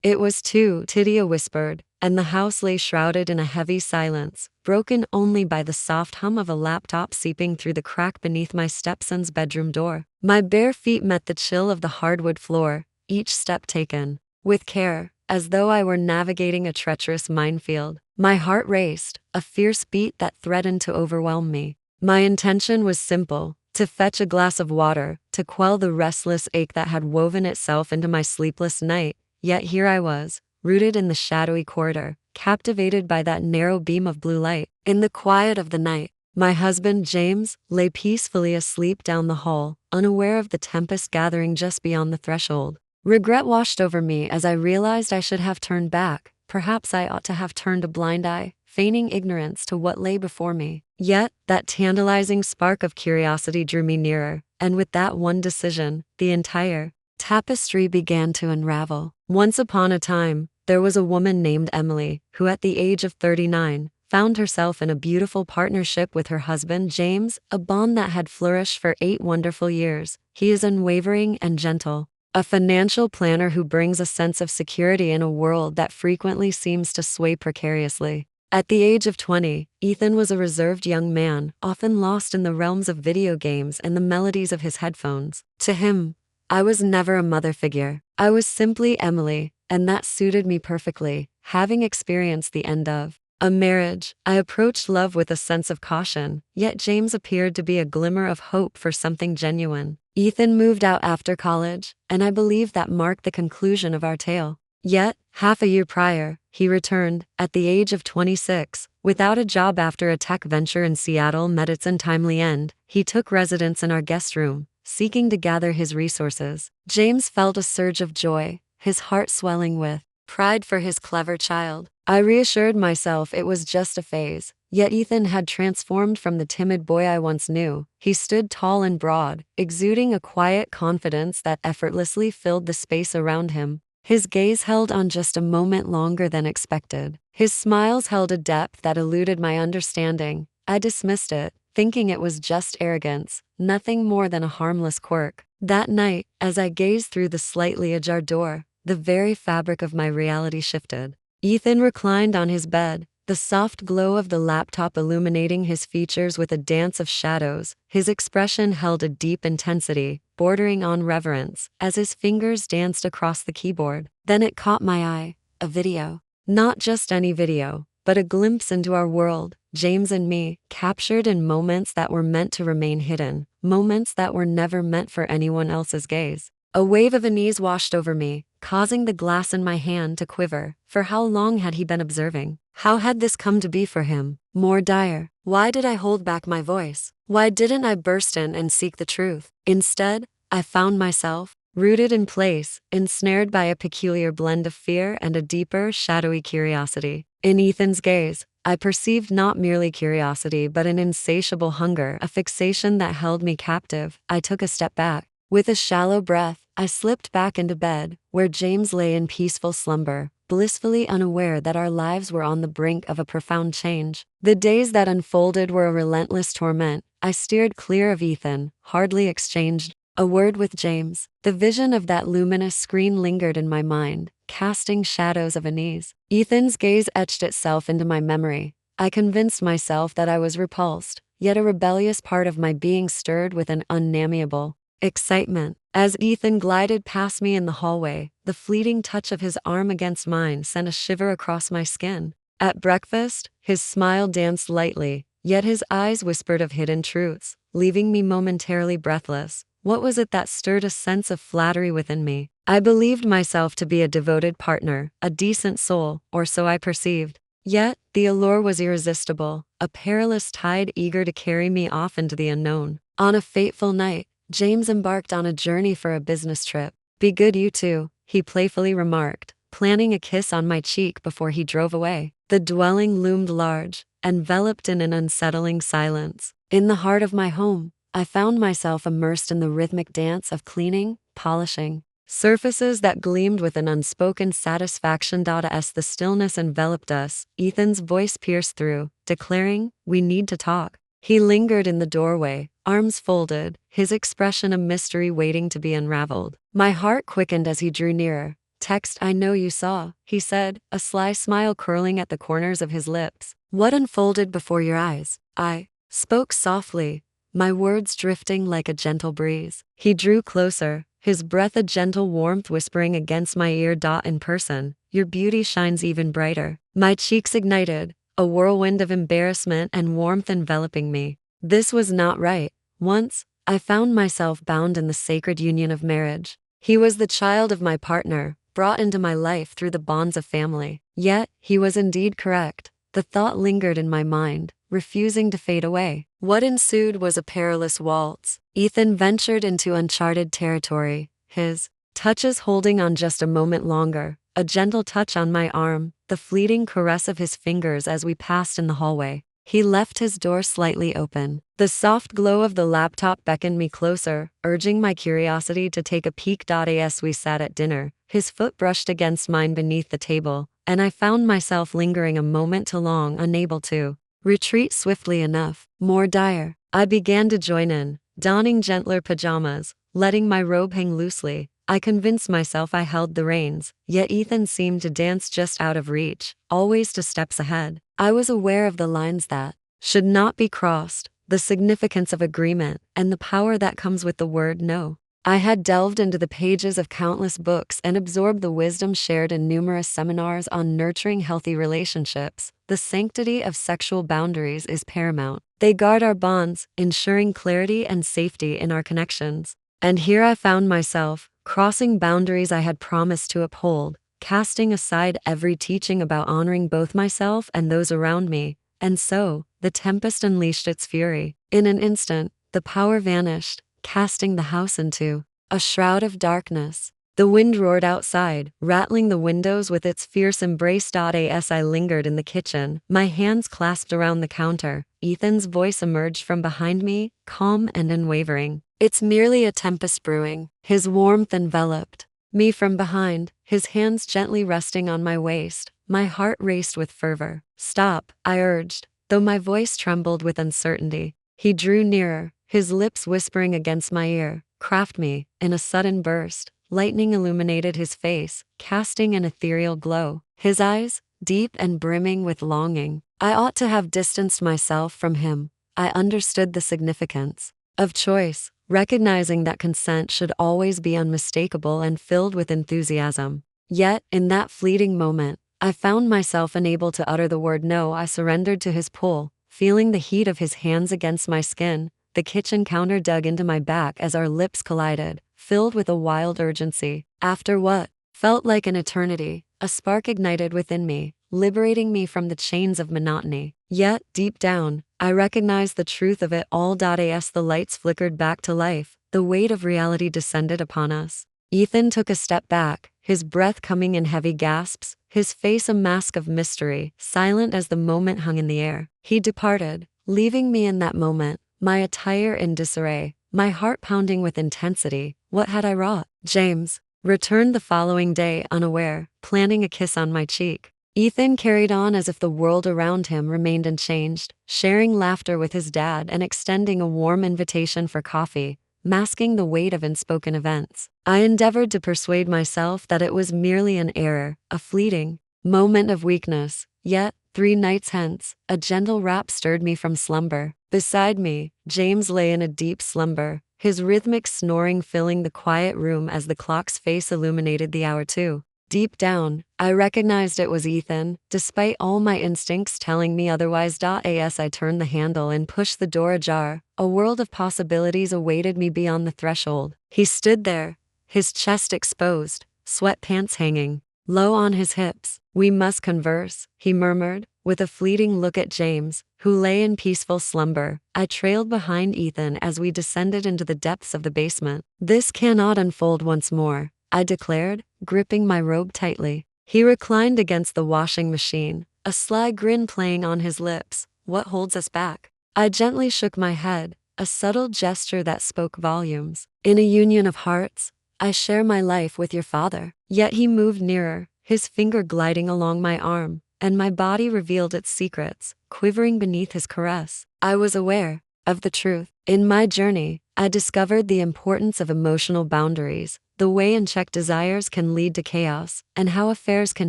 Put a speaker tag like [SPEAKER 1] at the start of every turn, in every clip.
[SPEAKER 1] It was too, Tidia whispered, and the house lay shrouded in a heavy silence, broken only by the soft hum of a laptop seeping through the crack beneath my stepson's bedroom door. My bare feet met the chill of the hardwood floor, each step taken with care, as though I were navigating a treacherous minefield. My heart raced, a fierce beat that threatened to overwhelm me. My intention was simple: to fetch a glass of water, to quell the restless ache that had woven itself into my sleepless night. Yet here I was, rooted in the shadowy corridor, captivated by that narrow beam of blue light. In the quiet of the night, my husband, James, lay peacefully asleep down the hall, unaware of the tempest gathering just beyond the threshold. Regret washed over me as I realized I should have turned back. Perhaps I ought to have turned a blind eye, feigning ignorance to what lay before me. Yet, that tantalizing spark of curiosity drew me nearer, and with that one decision, the entire tapestry began to unravel. Once upon a time, there was a woman named Emily, who at the age of 39, found herself in a beautiful partnership with her husband James, a bond that had flourished for 8 wonderful years. He is unwavering and gentle, a financial planner who brings a sense of security in a world that frequently seems to sway precariously. At the age of 20, Ethan was a reserved young man, often lost in the realms of video games and the melodies of his headphones. To him, I was never a mother figure. I was simply Emily, and that suited me perfectly. Having experienced the end of a marriage, I approached love with a sense of caution, yet James appeared to be a glimmer of hope for something genuine. Ethan moved out after college, and I believe that marked the conclusion of our tale. Yet, half a year prior, he returned, at the age of 26, without a job after a tech venture in Seattle met its untimely end. He took residence in our guest room, seeking to gather his resources. James felt a surge of joy, his heart swelling with pride for his clever child. I reassured myself it was just a phase, yet Ethan had transformed from the timid boy I once knew. He stood tall and broad, exuding a quiet confidence that effortlessly filled the space around him. His gaze held on just a moment longer than expected. His smiles held a depth that eluded my understanding. I dismissed it, thinking it was just arrogance, nothing more than a harmless quirk. That night, as I gazed through the slightly ajar door, the very fabric of my reality shifted. Ethan reclined on his bed, the soft glow of the laptop illuminating his features with a dance of shadows. His expression held a deep intensity, bordering on reverence, as his fingers danced across the keyboard. Then it caught my eye, a video. Not just any video, but a glimpse into our world, James and me, captured in moments that were meant to remain hidden, moments that were never meant for anyone else's gaze. A wave of unease washed over me, causing the glass in my hand to quiver. For how long had he been observing? How had this come to be for him? More dire. Why did I hold back my voice? Why didn't I burst in and seek the truth? Instead, I found myself, rooted in place, ensnared by a peculiar blend of fear and a deeper, shadowy curiosity. In Ethan's gaze, I perceived not merely curiosity but an insatiable hunger, a fixation that held me captive. I took a step back. With a shallow breath, I slipped back into bed, where James lay in peaceful slumber, blissfully unaware that our lives were on the brink of a profound change. The days that unfolded were a relentless torment. I steered clear of Ethan, hardly exchanged a word with James. The vision of that luminous screen lingered in my mind, casting shadows of unease. Ethan's gaze etched itself into my memory. I convinced myself that I was repulsed, yet a rebellious part of my being stirred with an unnameable excitement. As Ethan glided past me in the hallway, the fleeting touch of his arm against mine sent a shiver across my skin. At breakfast, his smile danced lightly, yet his eyes whispered of hidden truths, leaving me momentarily breathless. What was it that stirred a sense of flattery within me? I believed myself to be a devoted partner, a decent soul, or so I perceived. Yet, the allure was irresistible, a perilous tide eager to carry me off into the unknown. On a fateful night, James embarked on a journey for a business trip. "Be good, you two," he playfully remarked, planting a kiss on my cheek before he drove away. The dwelling loomed large, enveloped in an unsettling silence. In the heart of my home, I found myself immersed in the rhythmic dance of cleaning, polishing, surfaces that gleamed with an unspoken satisfaction. As the stillness enveloped us, Ethan's voice pierced through, declaring, "We need to talk." He lingered in the doorway, arms folded, his expression a mystery waiting to be unraveled. My heart quickened as he drew nearer, text I know you saw," he said, a sly smile curling at the corners of his lips. "What unfolded before your eyes?" I spoke softly, my words drifting like a gentle breeze. He drew closer, his breath a gentle warmth whispering against my ear. "In person, your beauty shines even brighter." My cheeks ignited, a whirlwind of embarrassment and warmth enveloping me. This was not right. Once, I found myself bound in the sacred union of marriage. He was the child of my partner, brought into my life through the bonds of family. Yet, he was indeed correct. The thought lingered in my mind, refusing to fade away. What ensued was a perilous waltz. Ethan ventured into uncharted territory, his touches holding on just a moment longer, a gentle touch on my arm, the fleeting caress of his fingers as we passed in the hallway. He left his door slightly open. The soft glow of the laptop beckoned me closer, urging my curiosity to take a peek. As we sat at dinner, his foot brushed against mine beneath the table, and I found myself lingering a moment too long, unable to retreat swiftly enough. More dire, I began to join in, donning gentler pajamas, letting my robe hang loosely. I convinced myself I held the reins, yet Ethan seemed to dance just out of reach, always 2 steps ahead. I was aware of the lines that should not be crossed, the significance of agreement, and the power that comes with the word no. I had delved into the pages of countless books and absorbed the wisdom shared in numerous seminars on nurturing healthy relationships. The sanctity of sexual boundaries is paramount. They guard our bonds, ensuring clarity and safety in our connections. And here I found myself, crossing boundaries I had promised to uphold, casting aside every teaching about honoring both myself and those around me. And so, the tempest unleashed its fury. In an instant, the power vanished, casting the house into a shroud of darkness. The wind roared outside, rattling the windows with its fierce embrace. As I lingered in the kitchen, my hands clasped around the counter, Ethan's voice emerged from behind me, calm and unwavering. "It's merely a tempest brewing." His warmth enveloped me from behind, his hands gently resting on my waist. My heart raced with fervor. "Stop," I urged, though my voice trembled with uncertainty. He drew nearer, his lips whispering against my ear. "Craft me." In a sudden burst, lightning illuminated his face, casting an ethereal glow. His eyes, deep and brimming with longing. I ought to have distanced myself from him. I understood the significance of choice, recognizing that consent should always be unmistakable and filled with enthusiasm. Yet, in that fleeting moment, I found myself unable to utter the word no. I surrendered to his pull, feeling the heat of his hands against my skin. The kitchen counter dug into my back as our lips collided, filled with a wild urgency. After what felt like an eternity, a spark ignited within me, liberating me from the chains of monotony. Yet, deep down, I recognized the truth of it all. As the lights flickered back to life, the weight of reality descended upon us. Ethan took a step back, his breath coming in heavy gasps, his face a mask of mystery, silent as the moment hung in the air. He departed, leaving me in that moment, my attire in disarray, my heart pounding with intensity. What had I wrought? James returned the following day unaware, planting a kiss on my cheek. Ethan carried on as if the world around him remained unchanged, sharing laughter with his dad and extending a warm invitation for coffee, masking the weight of unspoken events. I endeavored to persuade myself that it was merely an error, a fleeting moment of weakness. Yet, 3 nights hence, a gentle rap stirred me from slumber. Beside me, James lay in a deep slumber, his rhythmic snoring filling the quiet room as the clock's face illuminated the hour 2. Deep down, I recognized it was Ethan, despite all my instincts telling me otherwise. As I turned the handle and pushed the door ajar, a world of possibilities awaited me beyond the threshold. He stood there, his chest exposed, sweatpants hanging low on his hips. "We must converse," he murmured, with a fleeting look at James, who lay in peaceful slumber. I trailed behind Ethan as we descended into the depths of the basement. "This cannot unfold once more," I declared, gripping my robe tightly. He reclined against the washing machine, a sly grin playing on his lips. "What holds us back?" I gently shook my head, a subtle gesture that spoke volumes. "In a union of hearts, I share my life with your father." Yet he moved nearer, his finger gliding along my arm, and my body revealed its secrets, quivering beneath his caress. I was aware of the truth. In my journey, I discovered the importance of emotional boundaries, the way unchecked desires can lead to chaos, and how affairs can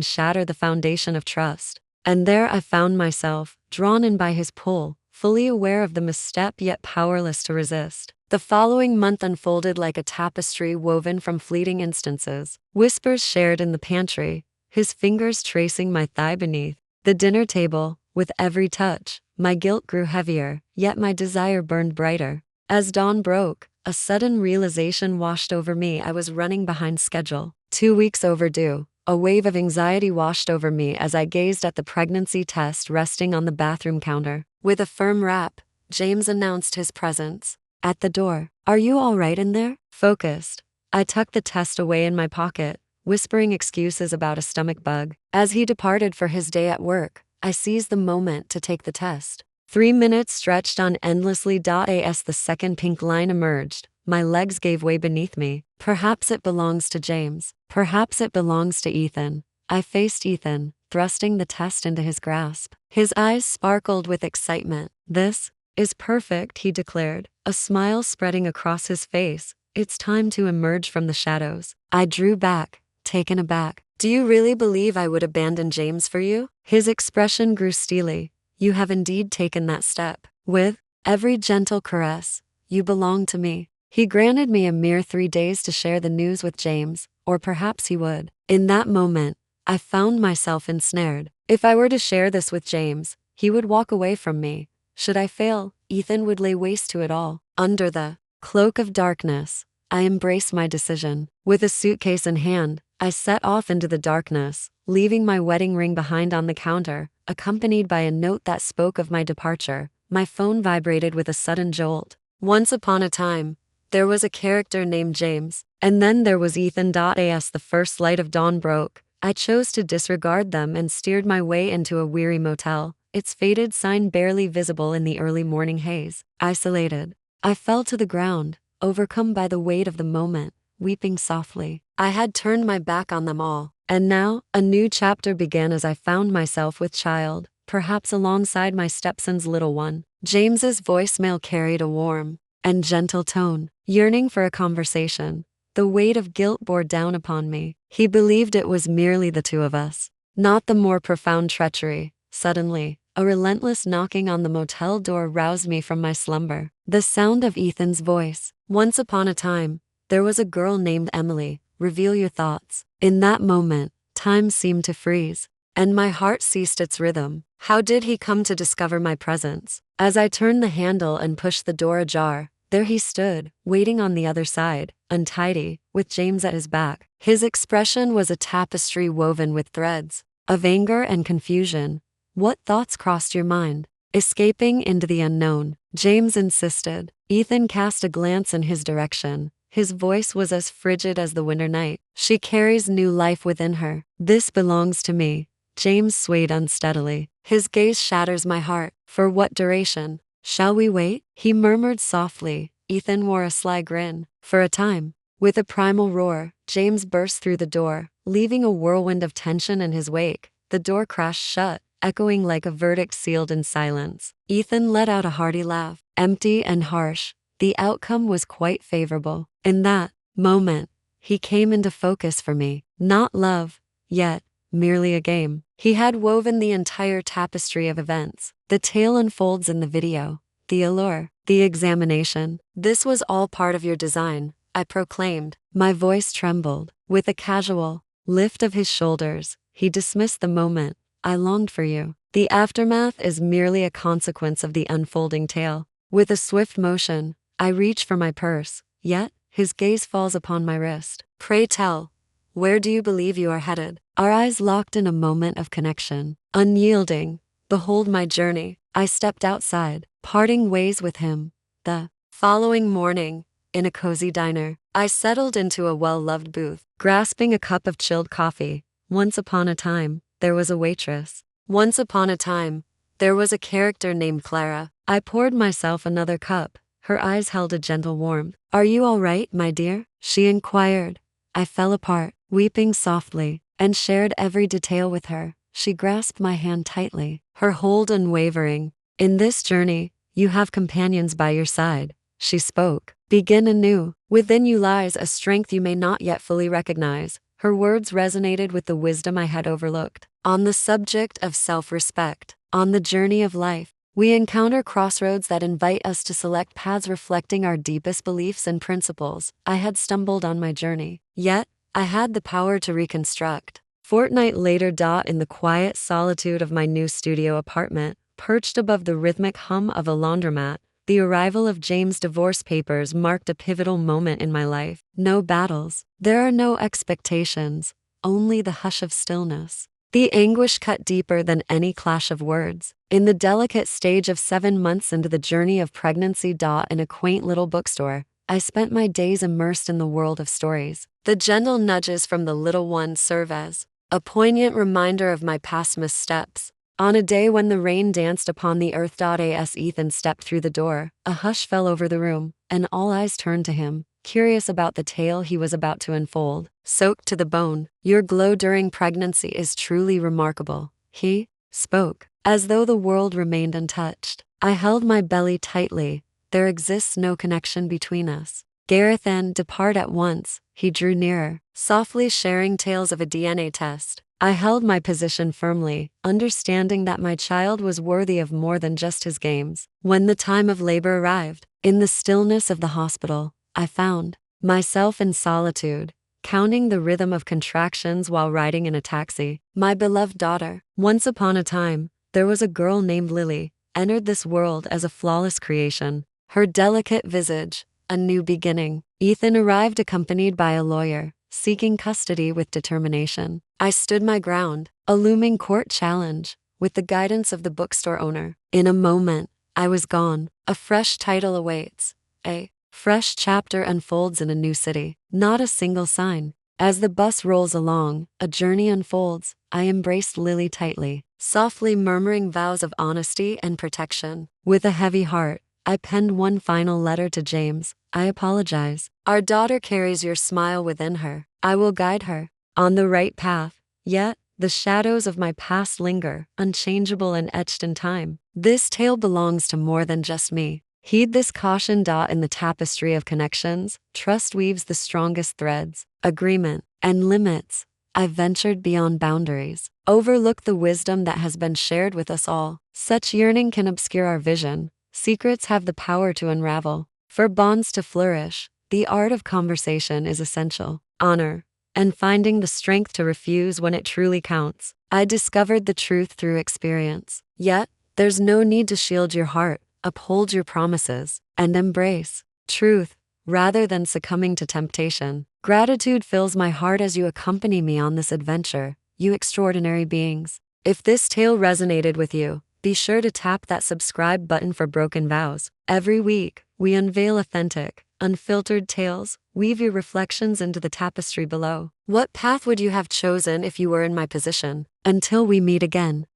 [SPEAKER 1] shatter the foundation of trust. And there I found myself, drawn in by his pull, fully aware of the misstep yet powerless to resist. The following month unfolded like a tapestry woven from fleeting instances, whispers shared in the pantry, his fingers tracing my thigh beneath the dinner table. With every touch, my guilt grew heavier, yet my desire burned brighter. As dawn broke, a sudden realization washed over me. I was running behind schedule, 2 weeks overdue. A wave of anxiety washed over me as I gazed at the pregnancy test resting on the bathroom counter. With a firm rap, James announced his presence at the door. "Are you all right in there?" Focused, I tucked the test away in my pocket, whispering excuses about a stomach bug. As he departed for his day at work, I seized the moment to take the test. 3 minutes stretched on endlessly. As the second pink line emerged, my legs gave way beneath me. Perhaps it belongs to James. Perhaps it belongs to Ethan. I faced Ethan, thrusting the test into his grasp. His eyes sparkled with excitement. "This is perfect," he declared, a smile spreading across his face. "It's time to emerge from the shadows." I drew back, taken aback. "Do you really believe I would abandon James for you?" His expression grew steely. "You have indeed taken that step. With every gentle caress, you belong to me." He granted me a mere 3 days to share the news with James, or perhaps he would. In that moment, I found myself ensnared. If I were to share this with James, he would walk away from me. Should I fail, Ethan would lay waste to it all. Under the cloak of darkness, I embraced my decision. With a suitcase in hand, I set off into the darkness, leaving my wedding ring behind on the counter, accompanied by a note that spoke of my departure. My phone vibrated with a sudden jolt. Once upon a time, there was a character named James, and then there was Ethan. As the first light of dawn broke, I chose to disregard them and steered my way into a weary motel, its faded sign barely visible in the early morning haze. Isolated, I fell to the ground, overcome by the weight of the moment, weeping softly. I had turned my back on them all, and now a new chapter began as I found myself with child, perhaps alongside my stepson's little one. James's voicemail carried a warm and gentle tone, yearning for a conversation. The weight of guilt bore down upon me. He believed it was merely the two of us, not the more profound treachery. Suddenly, a relentless knocking on the motel door roused me from my slumber. The sound of Ethan's voice. "Once upon a time, there was a girl named Emily. Reveal your thoughts." In that moment, time seemed to freeze, and my heart ceased its rhythm. How did he come to discover my presence? As I turned the handle and pushed the door ajar, there he stood, waiting on the other side, untidy, with James at his back. His expression was a tapestry woven with threads of anger and confusion. "What thoughts crossed your mind?" "Escaping into the unknown," James insisted. Ethan cast a glance in his direction. His voice was as frigid as the winter night. "She carries new life within her. This belongs to me." James swayed unsteadily. "His gaze shatters my heart. For what duration? Shall we wait?" He murmured softly. Ethan wore a sly grin. "For a time." With a primal roar, James burst through the door, leaving a whirlwind of tension in his wake. The door crashed shut, echoing like a verdict sealed in silence. Ethan let out a hearty laugh, empty and harsh. The outcome was quite favorable. In that moment, he came into focus for me. Not love, yet, merely a game. He had woven the entire tapestry of events. The tale unfolds in the video, the allure, the examination. "This was all part of your design," I proclaimed. My voice trembled. With a casual lift of his shoulders, he dismissed the moment. "I longed for you. The aftermath is merely a consequence of the unfolding tale." With a swift motion, I reach for my purse, yet his gaze falls upon my wrist. "Pray tell, where do you believe you are headed?" Our eyes locked in a moment of connection. Unyielding, behold my journey. I stepped outside, parting ways with him. The following morning, in a cozy diner, I settled into a well-loved booth, grasping a cup of chilled coffee. Once upon a time, there was a waitress. Once upon a time, there was a character named Clara. I poured myself another cup. Her eyes held a gentle warmth. "Are you all right, my dear?" she inquired. I fell apart, weeping softly, and shared every detail with her. She grasped my hand tightly, her hold unwavering. "In this journey, you have companions by your side," she spoke, Begin anew. Within you lies a strength you may not yet fully recognize. Her words resonated with the wisdom I had overlooked. On the subject of self-respect, on the journey of life, we encounter crossroads that invite us to select paths reflecting our deepest beliefs and principles. I had stumbled on my journey, yet I had the power to reconstruct. Fortnight later. In the quiet solitude of my new studio apartment, perched above the rhythmic hum of a laundromat, the arrival of James' divorce papers marked a pivotal moment in my life. No battles. There are no expectations, only the hush of stillness. The anguish cut deeper than any clash of words. In the delicate stage of 7 months into the journey of pregnancy. In a quaint little bookstore, I spent my days immersed in the world of stories. The gentle nudges from the little one serve as a poignant reminder of my past missteps. On a day when the rain danced upon the earth. As Ethan stepped through the door, a hush fell over the room, and all eyes turned to him, curious about the tale he was about to unfold. Soaked to the bone, your glow during pregnancy is truly remarkable. He spoke, as though the world remained untouched. I held my belly tightly. There exists no connection between us. Gareth, and depart at once. He drew nearer, softly sharing tales of a DNA test. I held my position firmly, understanding that my child was worthy of more than just his games. When the time of labor arrived, in the stillness of the hospital, I found myself in solitude, counting the rhythm of contractions while riding in a taxi. My beloved daughter. Once upon a time, there was a girl named Lily, entered this world as a flawless creation. Her delicate visage, a new beginning. Ethan arrived accompanied by a lawyer, seeking custody with determination. I stood my ground, a looming court challenge, with the guidance of the bookstore owner. In a moment, I was gone. A fresh title awaits. A fresh chapter unfolds in a new city. Not a single sign. As the bus rolls along, a journey unfolds. I embraced Lily tightly, softly murmuring vows of honesty and protection. With a heavy heart, I penned one final letter to James. I apologize. Our daughter carries your smile within her. I will guide her on the right path. Yet, the shadows of my past linger, unchangeable and etched in time. This tale belongs to more than just me. Heed this caution. In the tapestry of connections, trust weaves the strongest threads. Agreement and limits. I ventured beyond boundaries. Overlook the wisdom that has been shared with us all. Such yearning can obscure our vision. Secrets have the power to unravel. For bonds to flourish, the art of conversation is essential. Honor and finding the strength to refuse when it truly counts. I discovered the truth through experience. Yet, there's no need to shield your heart. Uphold your promises and embrace truth rather than succumbing to temptation. Gratitude fills my heart as you accompany me on this adventure, you extraordinary beings. If this tale resonated with you, be sure to tap that subscribe button for Broken Vows. Every week, we unveil authentic, unfiltered tales. Weave your reflections into the tapestry below. What path would you have chosen if you were in my position? Until we meet again.